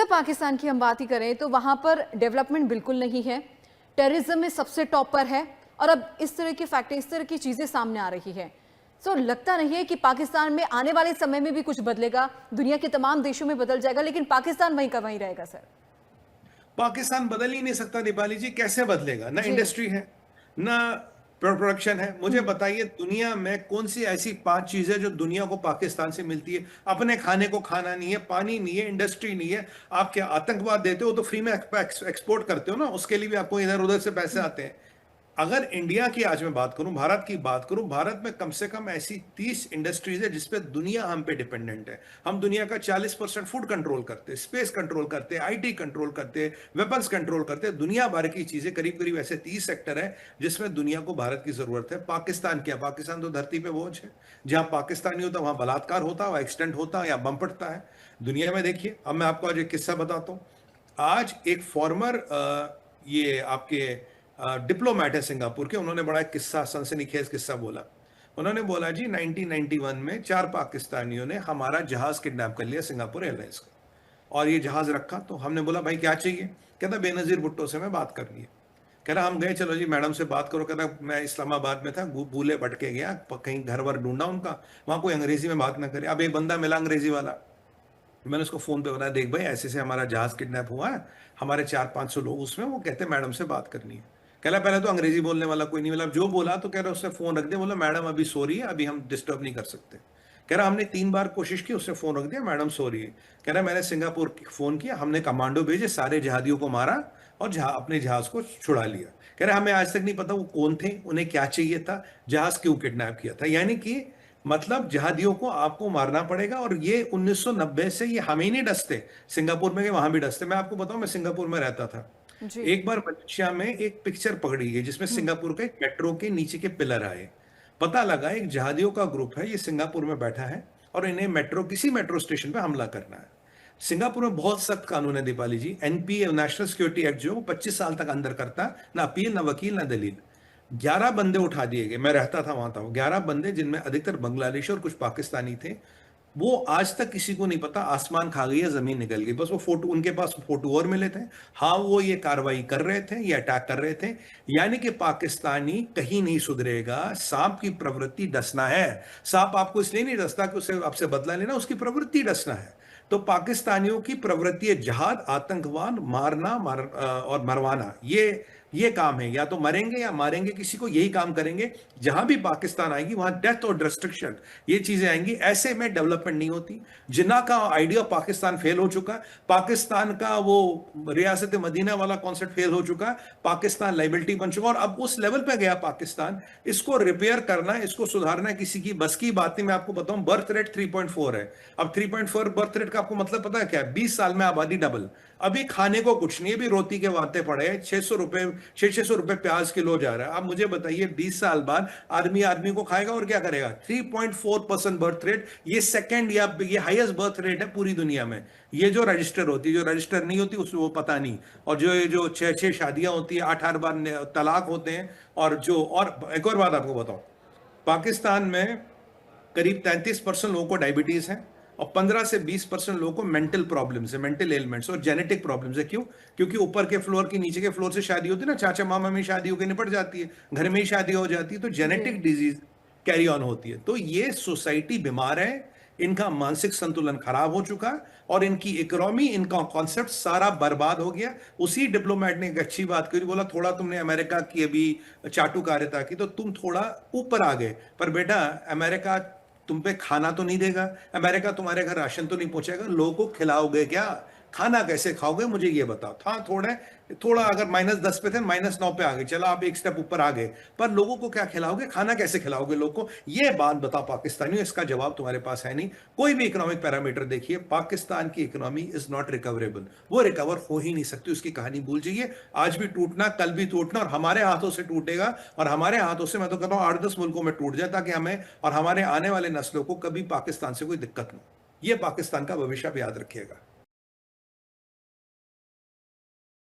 अगर पाकिस्तान की हम बात ही करें तो वहां पर डेवलपमेंट बिल्कुल नहीं है, टेररिज्म में सबसे टॉप पर है, और अब इस तरह के फैक्टर, इस तरह की चीजें सामने आ रही है। तो लगता नहीं है कि पाकिस्तान में आने वाले समय में भी कुछ बदलेगा, दुनिया के तमाम देशों में बदल जाएगा, लेकिन पाकिस्तान वहीं का वहीं रहेगा सर। पाकिस्तान बदल ही नहीं सकता दीपाली जी, कैसे बदलेगा? ना जी। इंडस्ट्री है, ना प्रोडक्शन है। मुझे हम्म। बताइए दुनिया में कौन सी ऐसी 5 चीजें जो दुनिया को पाकिस्तान से मिलती है? अपने खाने को खाना नहीं है, पानी नहीं है, इंडस्ट्री नहीं है। आप क्या आतंकवाद देते हो तो फ्री में एक्सपोर्ट करते हो ना, उसके लिए भी आपको इधर उधर से पैसे आते हैं। अगर इंडिया की आज मैं बात करूं, भारत की बात करूं, भारत में कम से कम ऐसी 30 इंडस्ट्रीज है जिसपे दुनिया हम पे डिपेंडेंट है। हम दुनिया का 40% फूड कंट्रोल करते हैं, स्पेस कंट्रोल करते हैं, आईटी कंट्रोल करते हैं, वेपन्स कंट्रोल करते हैं। दुनिया भर की चीजें, करीब करीब ऐसे 30 सेक्टर है जिसमें दुनिया को भारत की जरूरत है। पाकिस्तान क्या? पाकिस्तान तो धरती पे बोझ है। जहां पाकिस्तानी होता वहां बलात्कार होता, वहां एक्सीडेंट होता या बम पड़ता है। दुनिया में देखिए, अब मैं आपको आज एक किस्सा बताता हूँ। आज एक फॉर्मर ये आपके डिप्लोमेट है सिंगापुर के, उन्होंने बड़ा एक किस्सा, सनसनीखेज किस्सा बोला। उन्होंने बोला जी 1991 में 4 पाकिस्तानियों ने हमारा जहाज किडनैप कर लिया सिंगापुर एयरलाइंस का, और ये जहाज रखा। तो हमने बोला भाई क्या चाहिए? कहता बेनजीर भुट्टो से मैं बात करनी है। कह रहा हम गए, चलो जी मैडम से बात करो। कहता मैं इस्लामाबाद में था, भूले भटके गया, कहीं घर वर ढूंढा उनका, वहां कोई अंग्रेजी में बात ना करे। अब एक बंदा मिला अंग्रेजी वाला, मैंने उसको फोन पे बताया, देख भाई ऐसे से हमारा जहाज किडनैप हुआ है, हमारे 400-500 लोग उसमें, वो कहते हैं मैडम से बात करनी है। कह रहा पहले तो अंग्रेजी बोलने वाला कोई नहीं मिला, जो बोला तो कह रहा उसने फोन रख दिया, बोला मैडम अभी सो रही है, अभी हम डिस्टर्ब नहीं कर सकते। कह रहा हमने 3 बार कोशिश की, उसने फोन रख दिया, मैडम सो रही है। कह रहा मैंने सिंगापुर फोन किया, हमने कमांडो भेजे, सारे जहादियों को मारा और अपने जहाज को छुड़ा लिया। कह रहा हमें आज तक नहीं पता वो कौन थे, उन्हें क्या चाहिए था, जहाज क्यों किडनैप किया था। यानी कि मतलब जहादियों को आपको मारना पड़ेगा। और ये 1990 से ये हमें ही नहीं डसते, सिंगापुर में वहां भी डसते। मैं आपको बताऊं, मैं सिंगापुर में रहता था। जी। एक बार मलेशिया में एक पिक्चर पकड़ी गई जिसमें हम्म। सिंगापुर के एक मेट्रो के नीचे के पिलर आए। पता लगा एक जहादियों का ग्रुप है, ये सिंगापुर में बैठा है और इन्हें किसी मेट्रो स्टेशन पे हमला करना है। सिंगापुर में बहुत सख्त कानून है दीपाली जी, एनपीए नेशनल सिक्योरिटी एक्ट जो है वो 25 साल तक अंदर करता, ना अपील ना वकील ना दलील। 11 बंदे उठा दिए गए, मैं रहता था वहां था। 11 बंदे जिनमें अधिकतर बांग्लादेशी और कुछ पाकिस्तानी थे। वो आज तक किसी को नहीं पता आसमान खा गई या जमीन निकल गई, बस वो फोटो, उनके पास फोटो और मिले थे। हाँ वो ये कार्रवाई कर रहे थे, ये अटैक कर रहे थे। यानी कि पाकिस्तानी कहीं नहीं सुधरेगा। सांप की प्रवृत्ति डसना है। सांप आपको इसलिए नहीं डसता कि उसे आपसे बदला लेना, उसकी प्रवृत्ति डसना है। तो पाकिस्तानियों की प्रवृत्ति है जहाद, आतंकवाद, मारना और मरवाना। ये काम है, या तो मरेंगे या मारेंगे किसी को, यही काम करेंगे। जहां भी पाकिस्तान आएगी वहां डेथ और डिस्ट्रक्शन, ये चीजें आएंगी। ऐसे में डेवलपमेंट नहीं होती। जिन्ना का आइडिया पाकिस्तान फेल हो चुका है, पाकिस्तान का वो रियासत मदीना वाला कॉन्सेप्ट फेल हो चुका है, पाकिस्तान लाइबिलिटी बन चुका, और अब उस लेवल पे गया पाकिस्तान। इसको रिपेयर करना, इसको सुधारना किसी की बस की बात नहीं। मैं आपको बताऊं, बर्थ रेट 3.4 है। अब 3.4 बर्थ रेट का आपको मतलब पता है क्या है? 20 साल में आबादी डबल। अभी खाने को कुछ नहीं है, अभी रोटी के वाते पड़े हैं। 600 रुपए, 600 रुपए प्याज किलो जा रहा है। अब मुझे बताइए 20 साल बाद आदमी को खाएगा और क्या करेगा? 3.4% बर्थ रेट, ये सेकंड या ये हाईएस्ट बर्थ रेट है पूरी दुनिया में। ये जो रजिस्टर होती है, जो रजिस्टर नहीं होती उसमें वो पता नहीं। और जो 6-6 शादियां होती है, 8-8 बार तलाक होते हैं। और एक और बात आपको बताऊं, पाकिस्तान में करीब 33% लोगों को डायबिटीज है, और 15 से 20% लोगों को मेंटल प्रॉब्लम्स है, मेंटल एलिमेंट्स और जेनेटिक प्रॉब्लम्स है। क्यों? क्योंकि ऊपर के फ्लोर की नीचे के फ्लोर से शादी होती है ना, चाचा मामा में शादी होकर निपट जाती है, घर में ही शादी हो जाती है, तो जी। जेनेटिक डिजीज कैरी ऑन होती है। तो ये सोसाइटी बीमार है, इनका मानसिक संतुलन खराब हो चुका है, और इनकी इकोनॉमी, इनका कॉन्सेप्ट सारा बर्बाद हो गया। उसी डिप्लोमेट ने एक अच्छी बात कही, बोला थोड़ा तुमने अमेरिका की अभी चाटुकारिता की तो तुम थोड़ा ऊपर आ गए, पर बेटा अमेरिका तुम पे खाना तो नहीं देगा, अमेरिका तुम्हारे घर राशन तो नहीं पहुंचेगा, लोगों को खिलाओगे क्या? खाना कैसे खाओगे मुझे ये बताओ। हाँ थोड़ा थोड़ा अगर -10 पे थे, -9 पे आ गए, चलो आप एक स्टेप ऊपर आ गए, पर लोगों को क्या खिलाओगे? खाना कैसे खिलाओगे लोगों को? ये बात बताओ पाकिस्तानियों, इसका जवाब तुम्हारे पास है नहीं। कोई भी इकोनॉमिक पैरामीटर देखिए, पाकिस्तान की इकोनॉमी इज नॉट रिकवरेबल, वो रिकवर हो ही नहीं सकती, उसकी कहानी भूल जाइए। आज भी टूटना, कल भी टूटना, और हमारे हाथों से टूटेगा। और हमारे हाथों से मैं तो कहता हूं 8-10 मुल्कों में टूट जाए, ताकि हमें और हमारे आने वाले नस्लों को कभी पाकिस्तान से कोई दिक्कत ना हो। ये पाकिस्तान का भविष्य आप याद रखिएगा।